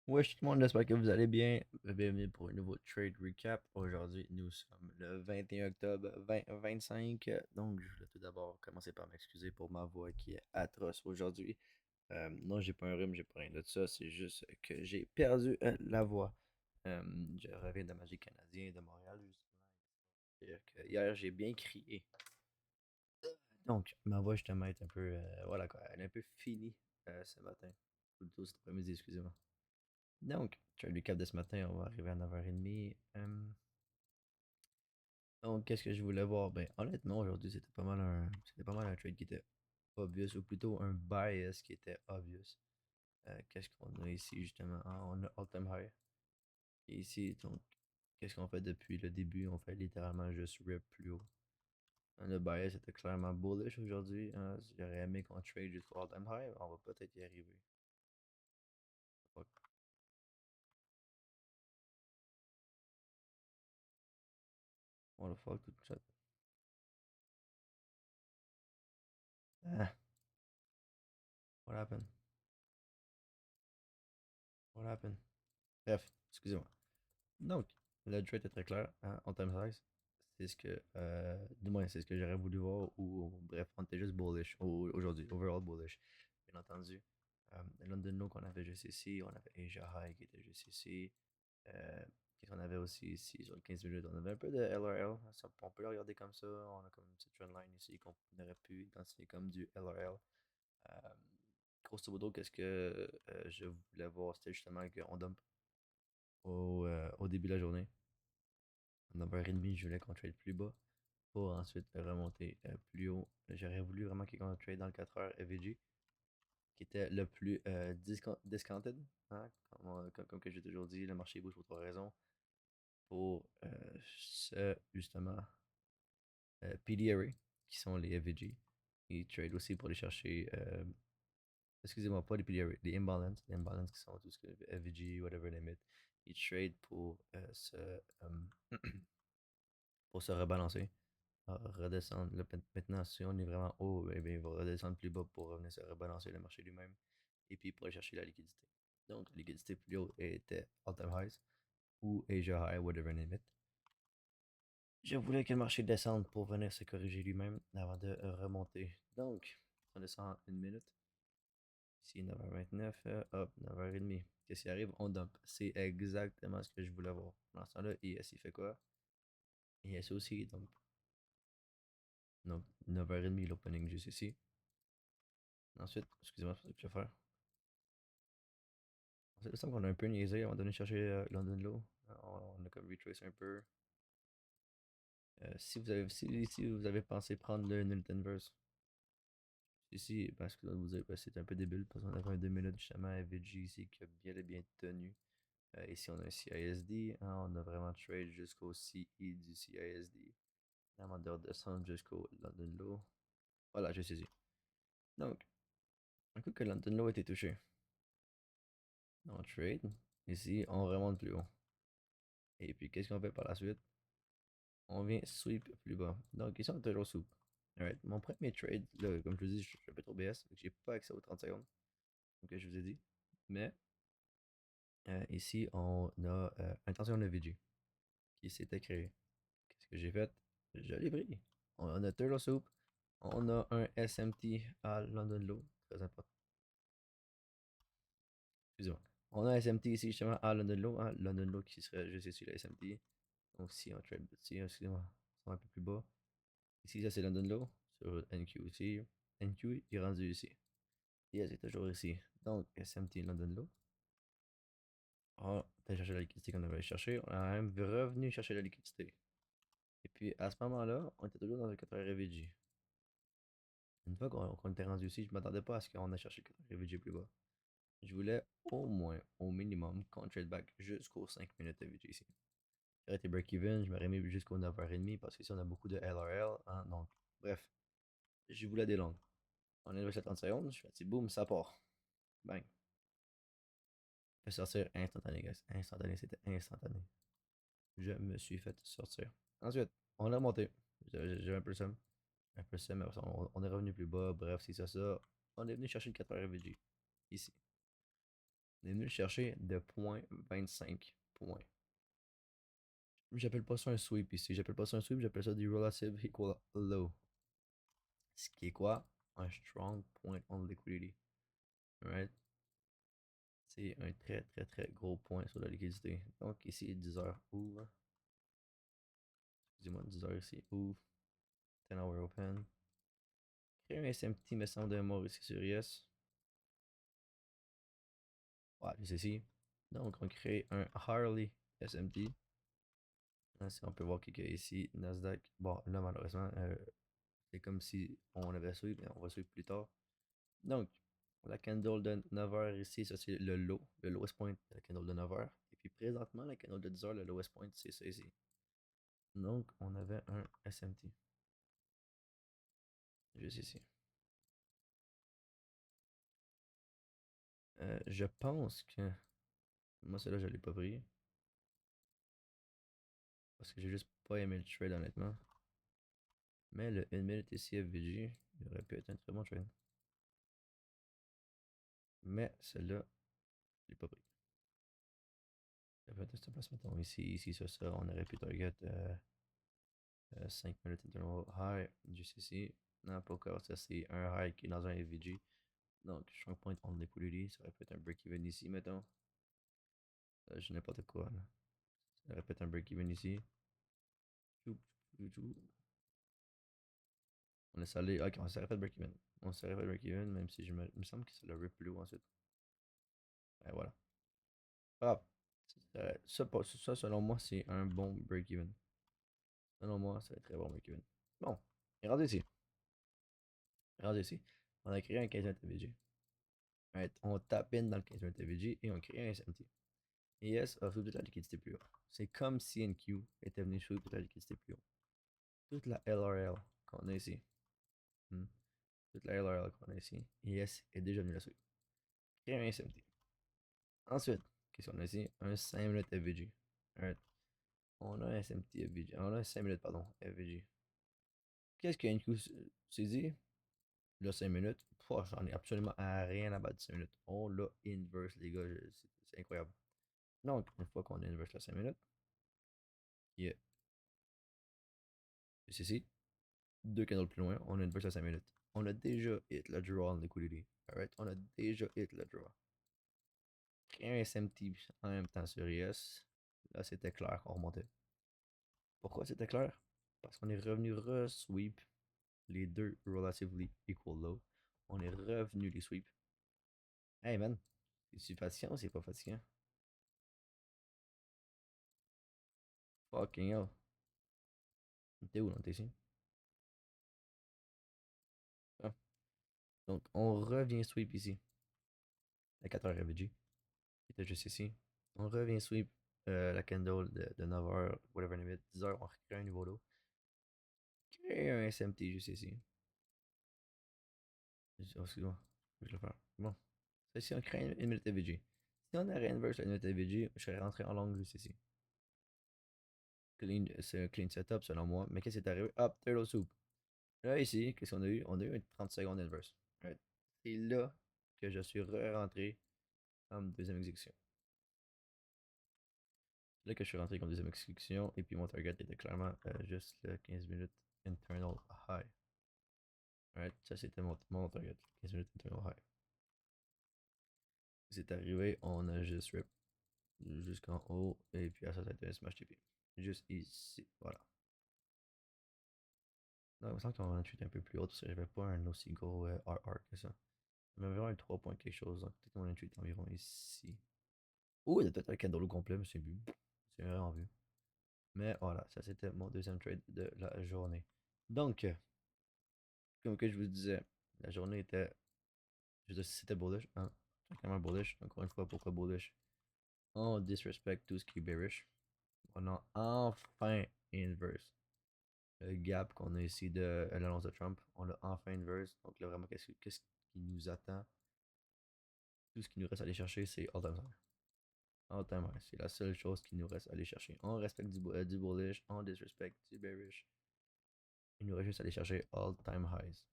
Wesh tout le monde, j'espère que vous allez bien. Bienvenue pour un nouveau trade recap. Aujourd'hui, nous sommes le 21 octobre 2025. Donc, je voulais tout d'abord commencer par m'excuser pour ma voix qui est atroce aujourd'hui. Non, j'ai pas un rhume, j'ai pas rien de ça. C'est juste que j'ai perdu la voix. Euh, je reviens de Magic Canadien de Montréal, justement. C'est-à-dire que hier, j'ai bien crié. Donc, ma voix, justement, est un peu. Voilà quoi, elle est un peu finie ce matin. Plutôt cet après-midi, excusez-moi. Donc, trade recap de ce matin, on va arriver à 9h30. Donc, qu'est-ce que je voulais voir? Ben, honnêtement, aujourd'hui, c'était pas mal un trade qui était obvious, ou plutôt un bias qui était obvious. Qu'est-ce qu'on a ici, justement? Ah, on a all-time high. Et ici, donc, qu'est-ce qu'on fait depuis le début? On fait littéralement juste rip plus haut. Le bias était clairement bullish aujourd'hui. J'aurais aimé qu'on trade jusqu'au all-time high. On va peut-être y arriver. Fuck. What the fuck, tout ça. Ah, what happened? What happened? Bref, excusez-moi. Donc, le trade est très clair, hein, on time size. C'est ce que, du moins, c'est ce que j'aurais voulu voir, ou bref, on était juste bullish aujourd'hui, overall bullish, bien entendu. London Low qu'on avait juste ici, on avait Asia High qui était juste ici. Qu'est-ce qu'on avait aussi ici sur le 15 minutes? On avait un peu de LRL, on peut le regarder comme ça. On a comme une petite trendline ici qu'on aurait pu identifier comme du LRL. Euh, Grosso modo, qu'est-ce que je voulais voir? C'était justement qu'on dump au début de la journée. À 9h30, je voulais qu'on trade plus bas pour ensuite remonter plus haut. J'aurais voulu vraiment qu'on trade dans le 4h EVG, qui était le plus discounted. Hein, comme que j'ai toujours dit, le marché bouge pour trois raisons. Pour ce, justement, PD Array, qui sont les EVG. Ils trade aussi pour aller chercher, excusez-moi, pas les PD Array, les imbalance. Les imbalance qui sont tout ce que EVG, whatever name it. Ils trade pour se rebalancer, redescendre. Là, maintenant, si on est vraiment haut, eh bien, il va redescendre plus bas pour revenir se rebalancer le marché lui-même. Et puis pour aller chercher la liquidité. Donc, la liquidité plus haute était all-time highs ou Asia High, whatever name it. Je voulais que le marché descende pour venir se corriger lui-même avant de remonter. Donc, on descend en une minute. Ici, 9h29, hop, 9h30. Qu'est-ce qui arrive? On dump. C'est exactement ce que je voulais voir. Dans ce temps-là, IS, il fait quoi? IS aussi, il dump. Donc, 9h30, l'opening juste ici. Ensuite, excusez-moi, c'est ce que je vais faire. Ensuite, il semble qu'on a un peu niaisé avant d'aller chercher London Low. On a comme retrace un peu. Si vous avez pensé prendre le Nilton Verse, ici, parce que vous avez c'est un peu débile parce qu'on avait un 2 minutes justement à VG ici qui a bien et bien tenu. Ici, on a un CISD. Hein, on a vraiment trade jusqu'au CE du CISD. Avant de redescendre jusqu'au London Low. Voilà, j'ai saisi. Donc, un coup que London Low a été touché, on trade. Ici, on remonte plus haut. Et puis, qu'est-ce qu'on fait par la suite? On vient sweep plus bas. Donc, ici, on est toujours sweep. Alright. Mon premier trade, là, comme je vous dis, je suis un peu trop BS. J'ai pas accès aux 30 secondes. Donc, je vous ai dit. Mais, ici, on a intention de VG qui s'était créé. Qu'est-ce que j'ai fait? Je l'ai pris. On a Turtle Soup. On a un SMT à London Low. Très important. Excusez-moi. On a un SMT ici justement à London Low. Hein, London Low qui serait juste ici le SMT. Donc, si on trade, si, excusez-moi, on va un peu plus bas. Ici, ça c'est London Low. Sur NQ ici. NQ est rendu ici. Yes, c'est toujours ici. Donc, SMT London Low. On a cherché la liquidité qu'on avait cherché. On a même revenu chercher la liquidité. Et puis, à ce moment-là, on était toujours dans le 4 RVG. Une fois qu'on était rendu ici, je ne m'attendais pas à ce qu'on ait cherché le 4 RVG plus bas. Je voulais au moins, au minimum, qu'on trade back jusqu'aux 5 minutes de VG ici. J'aurais été break-even, je m'aurais mis jusqu'aux 9h30 parce qu'ici on a beaucoup de LRL. Hein, donc, bref, je voulais des longues. On est resté à 30 secondes, je fais petit boum, ça part. Bang. Fait sortir instantané, guys. Instantané, c'était instantané. Je me suis fait sortir. Ensuite, on a remonté. J'ai un peu ça. Un peu ça, mais on est revenu plus bas. Bref, c'est ça, ça. On est venu chercher le 4 RVG. Ici. On est venu le chercher de 0.25 points. J'appelle pas ça un sweep ici. J'appelle pas ça un sweep, j'appelle ça du relative equal low. Ce qui est quoi? Un strong point on liquidity. Alright? C'est un très très très gros point sur la liquidité. Donc ici, 10 heures ouvre. Excusez-moi, 10 heures ici ouvre. 10 hour open. Créer un SMT me semble d'un mort ici sur yes. Ouais, c'est ici. Donc on crée un Harley SMT. Si on peut voir qu'il y a ici Nasdaq. Bon, là malheureusement, c'est comme si on avait suivi, mais on va suivre plus tard. Donc, la candle de 9 heures ici, ça c'est le low, le lowest point de la candle de 9 heures. Et puis présentement, la candle de 10 heures, le lowest point, c'est ça ici. Donc, on avait un SMT. Juste ici. Je pense que. Moi, celui-là, je l'ai pas pris. Parce que j'ai juste pas aimé le trade, honnêtement. Mais le 1 minute ici FVG, il aurait pu être un très bon trade. Mais celui-là, je l'ai pas pris. Ça peut être cette place, mettons ici, ici, ça, on aurait pu target 5 minutes internal high, juste ici. Non, pas encore, ça c'est un high qui est dans un FVG. Donc, strong point on liquidity, ça aurait pu être un break-even ici, mettons. J'ai n'importe quoi, là. Ça aurait pu être un break-even ici. On laisse aller. Ok, on s'aurait fait break-even. On s'aurait fait break-even, même si il me semble que c'est le rip plus haut ensuite. Et voilà. Ah, ça, selon moi, c'est un bon break-even. Selon moi, c'est un très bon break-even. Bon, regardez ici. Regardez ici. On a créé un 15 TVG. Right. On tape in dans le 15 TVG et on crée un SMT. ES a sous toute la liquidité plus haut. C'est comme si NQ était venu sous toute la liquidité plus haut. Toute la LRL qu'on a ici. Hmm. Toute la LRL qu'on a ici. ES est déjà venu là-dessus. Créer un SMT. Ensuite, qu'est-ce qu'on a ici? Un 5 minutes FVG. Right. On a un SMT FVG. On a un 5 minutes, pardon, FVG. Qu'est-ce que NQ s'est dit? Là, 5 minutes. J'en ai absolument rien à battre de 5 minutes. On l'a inverse, les gars. C'est incroyable. Donc, une fois qu'on a inverse la 5 minutes, yeah. C'est ici. Deux candles plus loin, on a inverse la 5 minutes. On a déjà hit le draw en liquidity. Alright? On a déjà hit le draw. Créer un SMT en même temps sur ES. Là, c'était clair qu'on remontait. Pourquoi c'était clair? Parce qu'on est revenu re-sweep les deux relatively equal low. On est revenu les sweep. Hey man, c'est fatigant ou c'est pas fatigant? Fucking hell. T'es où, là? T'es ici? Ah. Donc, on revient sweep ici. À 4h FVG. Qui était juste ici. On revient sweep la candle de 9h, whatever limit, 10h, on recrée un nouveau lot. Crée un SMT juste ici. Oh, excuse-moi, je vais le faire. Bon. Ça, ici, on crée une minute FVG. Si on avait inverse la minute FVG, je serais rentré en long juste ici. Clean, c'est un clean setup selon moi. Mais qu'est-ce qui est arrivé? Hop, turtle soup. Là, ici, qu'est-ce qu'on a eu? On a eu un 30 secondes inverse. Right. C'est là que je suis re-rentré comme deuxième exécution. C'est là que je suis rentré comme deuxième exécution. Et puis mon target était clairement juste le 15 minutes internal high. Alright, ça c'était mon target. 15 minutes internal high. C'est arrivé, on a juste rip jusqu'en haut. Et puis à ça, ça a été un smash TP. Juste ici, voilà. Non, il me semble qu'on a un peu plus haut parce que j'avais pas un aussi gros RR que ça. J'avais environ un 3 points quelque chose. Donc peut-être qu'on a un tweet environ ici. Oh, il y a peut-être un candle au complet, mais c'est vu. C'est vraiment vu. Mais voilà, ça c'était mon deuxième trade de la journée. Donc, comme que je vous disais, la journée était. Je sais si c'était bullish, hein. C'est clairement bullish. Encore une fois, pourquoi bullish? On disrespect tout ce qui est bearish. On a enfin inverse. Le gap qu'on a ici de l'annonce de Trump, on l'a enfin inverse. Donc là, vraiment, qu'est-ce qui nous attend? Tout ce qui nous reste à aller chercher, c'est all time high. All time high. C'est la seule chose qui nous reste à aller chercher. On respecte du bullish, on disrespect du bearish. Il nous reste juste à aller chercher all time highs.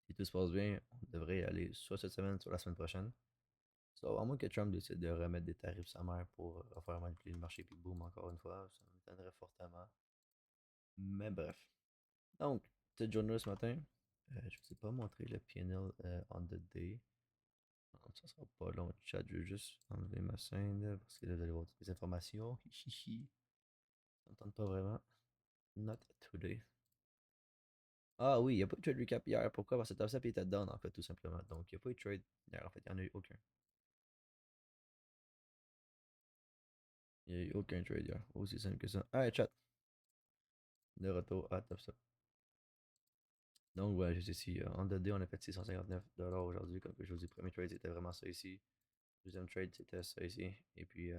Si tout se passe bien, on devrait y aller soit cette semaine, soit la semaine prochaine. So, à moins que Trump décide de remettre des tarifs sa mère pour faire manipuler le marché puis boom encore une fois, ça m'étonnerait fortement. Mais bref. Donc, cette journée ce matin, je ne vous ai pas montré le PNL on the day. Non, ça sera pas long, chat. Je vais juste enlever ma scène là, parce que là, vous allez voir toutes les informations. Hihihi. Ça me tente pas vraiment. Not today. Ah oui, il n'y a pas eu de trade recap hier. Pourquoi? Parce que TopSap était down en fait, tout simplement. Donc, il n'y a pas eu de trade hier. En fait, il n'y en a eu aucun. Il n'y a eu aucun trade hier. Aussi simple que ça. Allez, chat. De retour à TopSap. Donc, voilà, juste ici. En 2D, on a fait 659$ aujourd'hui. Comme que je vous dis, premier trade, c'était vraiment ça ici. Deuxième trade, c'était ça ici. Et puis,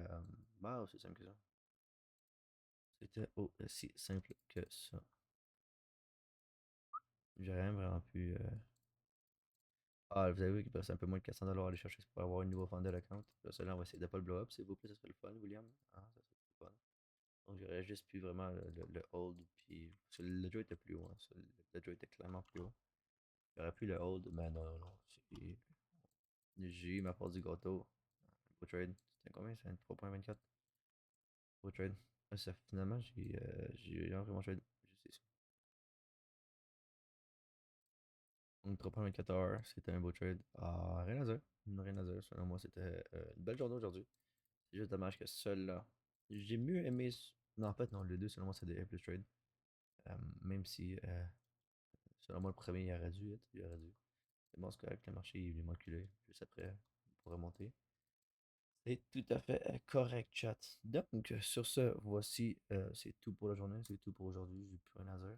bah, aussi simple que ça. C'était aussi simple que ça. J'ai rien vraiment pu. Ah, vous avez vu qu'il reste un peu moins de 400$ à aller chercher pour avoir un nouveau Founder account. Là, celui-là, on va essayer de pas le blow up, s'il vous plaît, ça serait le fun, William. Ah, ça serait le fun. Donc, j'aurais juste pu vraiment le hold, puis. Parce que le jeu était plus haut, hein. Le jeu était clairement plus haut. J'aurais pu le hold, mais non, non, non. J'ai eu ma part du gâteau. Beau trade. C'était combien? C'est 3.24. Beau trade. Ah, finalement, j'ai vraiment trade. Juste ici. Donc 3.24 heures, c'était un beau trade. Ah, rien à dire. Rien à dire. Selon moi, c'était une belle journée aujourd'hui. C'est juste dommage que seul là. J'ai mieux aimé. Non, en fait, non, les deux, selon moi, c'est des A plus trade. Même si, selon moi, le premier, il aurait dû être. Il aurait dû. C'est bon, c'est correct. Le marché, il est maculé. Juste après, pour remonter. C'est tout à fait correct, chat. Donc, sur ce, voici, c'est tout pour la journée. C'est tout pour aujourd'hui. J'ai plus rien à dire.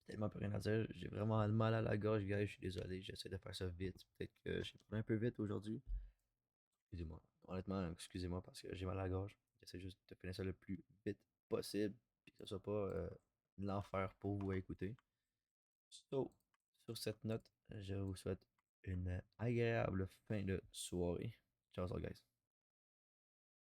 Tellement plus rien à dire. J'ai vraiment mal à la gorge, gars. Je suis désolé. J'essaie de faire ça vite. Peut-être que j'ai parlé un peu vite aujourd'hui. Excusez-moi. Honnêtement, excusez-moi parce que j'ai mal à la gorge. J'essaie juste de finir ça le plus vite possible. Puis que ce soit pas l'enfer pour vous à écouter. So, sur cette note, je vous souhaite une agréable fin de soirée. Ciao, guys.